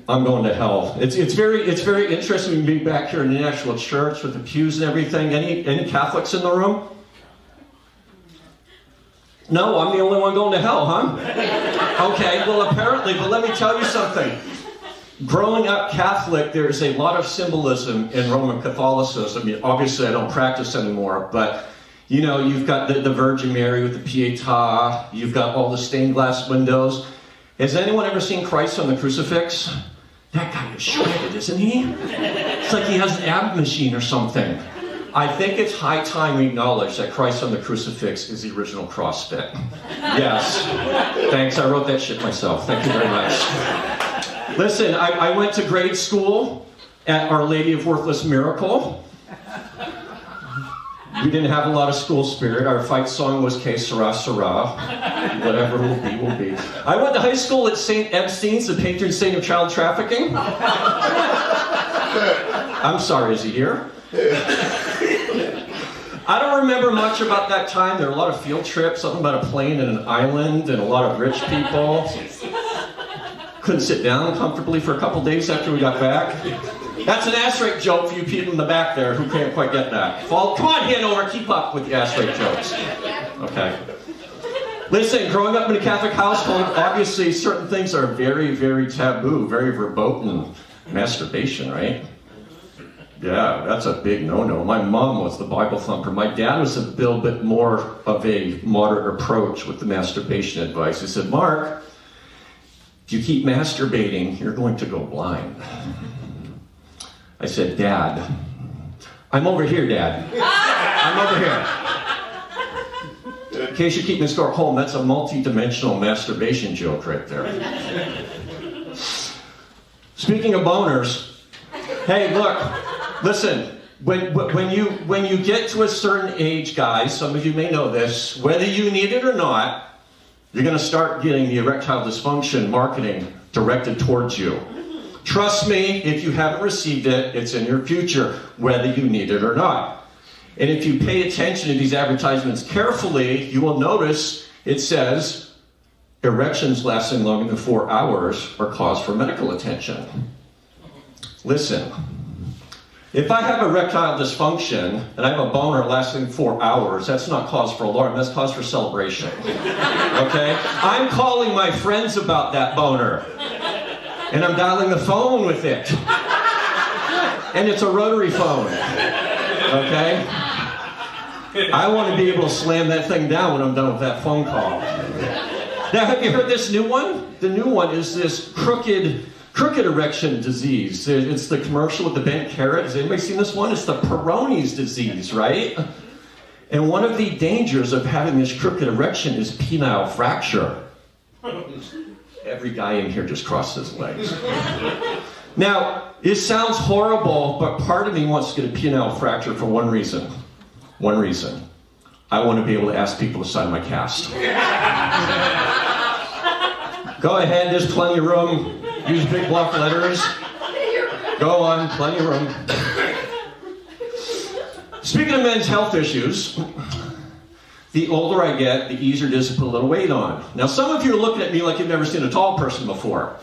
I'm going to hell. It's very interesting to be back here in the actual church with the pews and everything. Any Catholics in the room? No, I'm the only one going to hell, huh? Okay, well apparently, but let me tell you something. Growing up Catholic, there's a lot of symbolism in Roman Catholicism. I mean, obviously I don't practice anymore, but you know, you've got the Virgin Mary with the Pietà, you've got all the stained glass windows. Has anyone ever seen Christ on the crucifix? That guy is shredded, isn't he? It's like he has an ab machine or something. I think it's high time we acknowledge that Christ on the crucifix is the original cross fit. Yes. Thanks, I wrote that shit myself. Thank you very much. Listen, I went to grade school at Our Lady of Worthless Miracle. We didn't have a lot of school spirit. Our fight song was Que Sera Sera. Whatever will be, will be. I went to high school at St. Epstein's, the patron saint of child trafficking. I'm sorry, is he here? I don't remember much about that time. There were a lot of field trips, something about a plane and an island, and a lot of rich people. Couldn't sit down comfortably for a couple days after we got back. That's an ass rape joke for you people in the back there who can't quite get that. Come on, Hanover, keep up with the ass rape jokes. Okay. Listen, growing up in a Catholic household, obviously certain things are very, very taboo, very verboten. Masturbation, right? Yeah, that's a big no-no. My mom was the Bible thumper. My dad was a little bit more of a moderate approach with the masturbation advice. He said, Mark, if you keep masturbating, you're going to go blind. I said, Dad, I'm over here, Dad. I'm over here. In case you're keeping score at home, that's a multi-dimensional masturbation joke right there. Speaking of boners, hey, look, listen, when you get to a certain age, guys, some of you may know this, whether you need it or not, you're going to start getting the erectile dysfunction marketing directed towards you. Trust me, if you haven't received it, it's in your future, whether you need it or not. And if you pay attention to these advertisements carefully, you will notice it says, erections lasting longer than 4 hours are cause for medical attention. Listen, if I have erectile dysfunction and I have a boner lasting 4 hours, that's not cause for alarm, that's cause for celebration. Okay? I'm calling my friends about that boner. And I'm dialing the phone with it. And it's a rotary phone. Okay? I want to be able to slam that thing down when I'm done with that phone call. Now, have you heard this new one? The new one is this crooked erection disease. It's the commercial with the bent carrot. Has anybody seen this one? It's the Peyronie's disease, right? And one of the dangers of having this crooked erection is penile fracture. Every guy in here just crossed his legs. Now, it sounds horrible, but part of me wants to get a penile fracture for one reason. One reason. I want to be able to ask people to sign my cast. Go ahead, there's plenty of room. Use big block letters. Go on, plenty of room. Speaking of men's health issues, the older I get, the easier it is to put a little weight on. Now, some of you are looking at me like you've never seen a tall person before.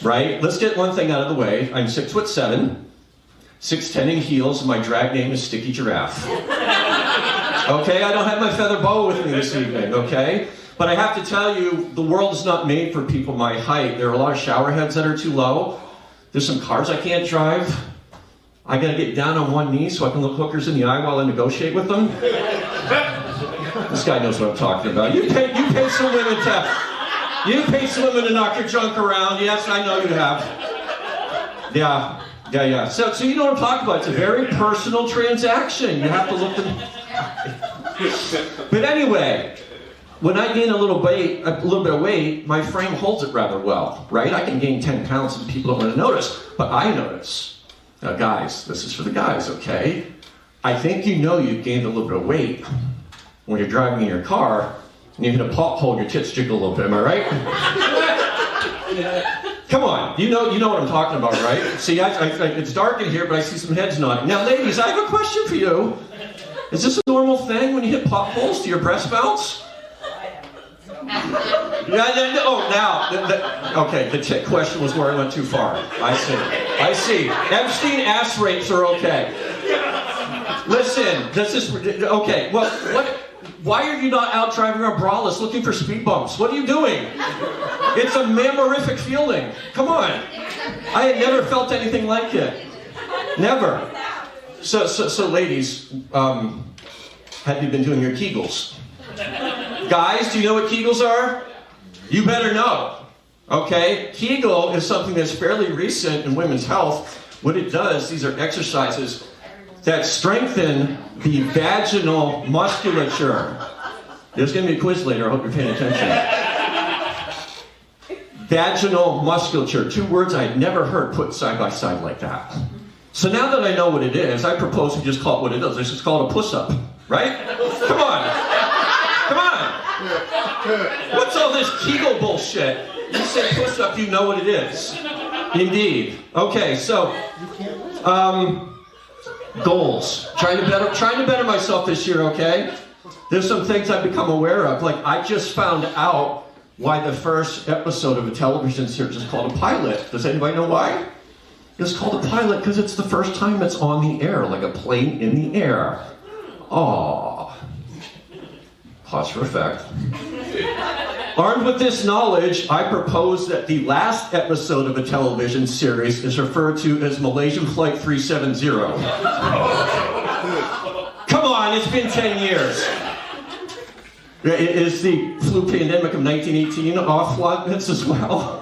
Right? Let's get one thing out of the way. I'm 6'7", 6'10" in heels, and my drag name is Sticky Giraffe. Okay? I don't have my feather boa with me this evening, okay? But I have to tell you, the world is not made for people my height. There are a lot of shower heads that are too low. There's some cars I can't drive. I gotta get down on one knee so I can look hookers in the eye while I negotiate with them. This guy knows what I'm talking about. You pay some women to knock your junk around. Yes, I know you have. Yeah. So you know what I'm talking about. It's a very personal transaction. You have to look at. But anyway, when I gain a little bit of weight, my frame holds it rather well, right? I can gain 10 pounds and people don't want to notice, but I notice. Now, guys, this is for the guys, okay? I think you know you've gained a little bit of weight when you're driving in your car and you hit a pothole, your tits jiggle a little bit, am I right? Come on, you know what I'm talking about, right? See, it's dark in here, but I see some heads nodding. Now, ladies, I have a question for you. Is this a normal thing when you hit potholes? Do your breasts bounce? Okay, the question was where I went too far. I see. Epstein ass rapes are okay. Listen, this is, okay, well, why are you not out driving around braless looking for speed bumps? What are you doing? It's a mammarific feeling. Come on. I had never felt anything like it. Never. So ladies, have you been doing your kegels? Guys, do you know what kegels are? You better know. Okay? Kegel is something that's fairly recent in women's health. What it does, these are exercises that strengthen the vaginal musculature. There's going to be a quiz later. I hope you're paying attention. Vaginal musculature. 2 words I had never heard put side by side like that. So now that I know what it is, I propose we just call it what it is. Let's just call it a puss-up. Right? Come on. Come on. What's all this Kegel bullshit? You say puss-up, you know what it is. Indeed. Okay, so, goals. Trying to better myself this year, okay? There's some things I've become aware of. Like, I just found out why the first episode of a television series is called a pilot. Does anybody know why? It's called a pilot because it's the first time it's on the air, like a plane in the air. Aww. Pause for effect. Armed with this knowledge, I propose that the last episode of a television series is referred to as Malaysian Flight 370. Come on, it's been 10 years. Is the flu pandemic of 1918 off limits as well?